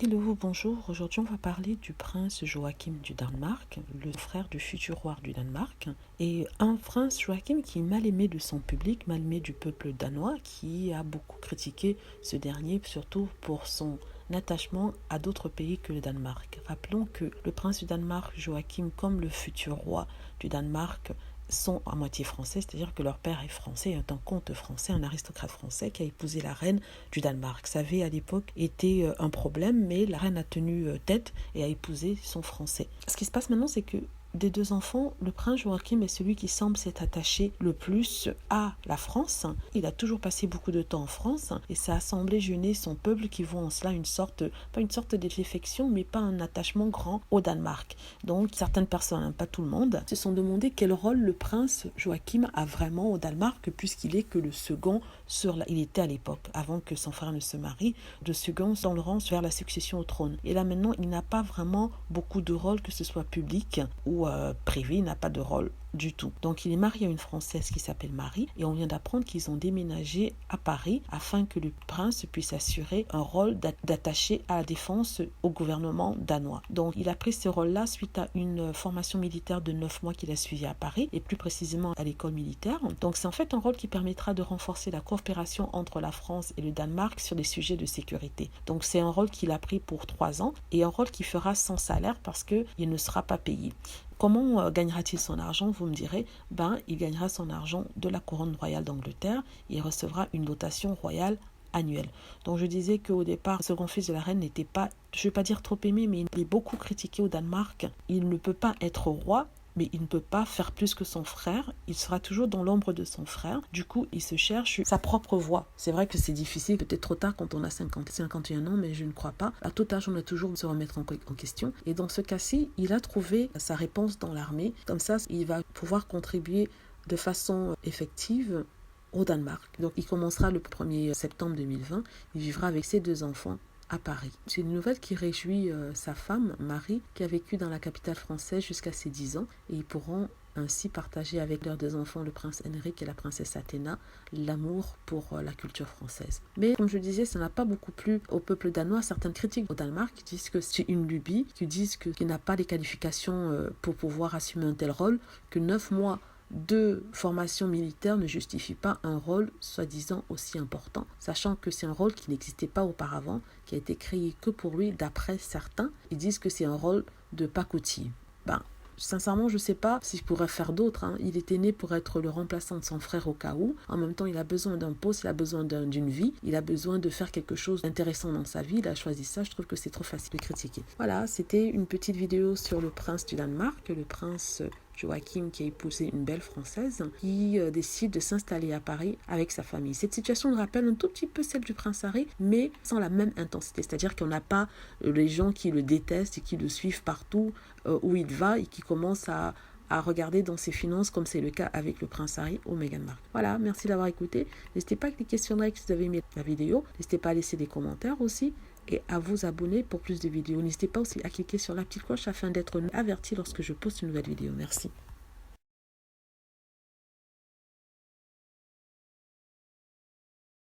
Hello, bonjour. Aujourd'hui, on va parler du prince Joachim du Danemark, le frère du futur roi du Danemark. Et un prince Joachim qui est mal aimé de son public, mal aimé du peuple danois, qui a beaucoup critiqué ce dernier, surtout pour son attachement à d'autres pays que le Danemark. Rappelons que le prince du Danemark, Joachim, comme le futur roi du Danemark, sont à moitié français, c'est-à-dire que leur père est français, est un comte français, un aristocrate français qui a épousé la reine du Danemark. Ça avait à l'époque été un problème, mais la reine a tenu tête et a épousé son français. Ce qui se passe maintenant, c'est que des deux enfants, le prince Joachim est celui qui semble s'être attaché le plus à la France. Il a toujours passé beaucoup de temps en France et ça a semblé gêner son peuple qui voit en cela pas une sorte de défection, mais pas un attachement grand au Danemark. Donc certaines personnes, pas tout le monde, se sont demandé quel rôle le prince Joachim a vraiment au Danemark, puisqu'il est que le second il était à l'époque, avant que son frère ne se marie, le second dans le rang vers la succession au trône. Et là maintenant, il n'a pas vraiment beaucoup de rôle, que ce soit public ou privé, il n'a pas de rôle du tout. Donc il est marié à une Française qui s'appelle Marie et on vient d'apprendre qu'ils ont déménagé à Paris afin que le prince puisse assurer un rôle d'attaché à la défense au gouvernement danois. Donc il a pris ce rôle-là suite à une formation militaire de 9 mois qu'il a suivi à Paris et plus précisément à l'école militaire. Donc c'est en fait un rôle qui permettra de renforcer la coopération entre la France et le Danemark sur des sujets de sécurité. Donc c'est un rôle qu'il a pris pour 3 ans et un rôle qu'il fera sans salaire parce qu'il ne sera pas payé. Comment gagnera-t-il son argent? Vous me direz, il gagnera son argent de la couronne royale d'Angleterre. Il recevra une dotation royale annuelle. Donc je disais qu'au départ, le second fils de la reine n'était pas, je ne vais pas dire trop aimé, mais il est beaucoup critiqué au Danemark. Il ne peut pas être roi, mais il ne peut pas faire plus que son frère. Il sera toujours dans l'ombre de son frère. Du coup, il se cherche sa propre voie. C'est vrai que c'est difficile, peut-être trop tard quand on a 51 ans, mais je ne crois pas. À tout âge, on a toujours de se remettre en question. Et dans ce cas-ci, il a trouvé sa réponse dans l'armée. Comme ça, il va pouvoir contribuer de façon effective au Danemark. Donc, il commencera le 1er septembre 2020. Il vivra avec ses 2 enfants à Paris. C'est une nouvelle qui réjouit sa femme, Marie, qui a vécu dans la capitale française jusqu'à ses 10 ans et ils pourront ainsi partager avec leurs 2 enfants, le prince Henrik et la princesse Athéna, l'amour pour la culture française. Mais comme je disais, ça n'a pas beaucoup plu au peuple danois. Certaines critiques au Danemark qui disent que c'est une lubie, qui disent qu'il n'a pas les qualifications pour pouvoir assumer un tel rôle, que 9 mois de formation militaire ne justifie pas un rôle soi-disant aussi important, sachant que c'est un rôle qui n'existait pas auparavant, qui a été créé que pour lui, d'après certains. Ils disent que c'est un rôle de pacotille. Sincèrement, je ne sais pas s'il pourrait faire d'autres. Il était né pour être le remplaçant de son frère au cas où. En même temps, il a besoin d'un poste, il a besoin d'une vie, il a besoin de faire quelque chose d'intéressant dans sa vie. Il a choisi ça. Je trouve que c'est trop facile de critiquer. Voilà, c'était une petite vidéo sur le prince du Danemark, le prince Joachim qui a épousé une belle Française qui décide de s'installer à Paris avec sa famille. Cette situation nous rappelle un tout petit peu celle du prince Harry, mais sans la même intensité. C'est-à-dire qu'on n'a pas les gens qui le détestent et qui le suivent partout où il va et qui commencent à regarder dans ses finances comme c'est le cas avec le prince Harry ou Meghan Markle. Voilà, merci d'avoir écouté. N'hésitez pas à cliquer sur like si vous avez aimé la vidéo. N'hésitez pas à laisser des commentaires aussi et à vous abonner pour plus de vidéos. N'hésitez pas aussi à cliquer sur la petite cloche afin d'être averti lorsque je poste une nouvelle vidéo. Merci.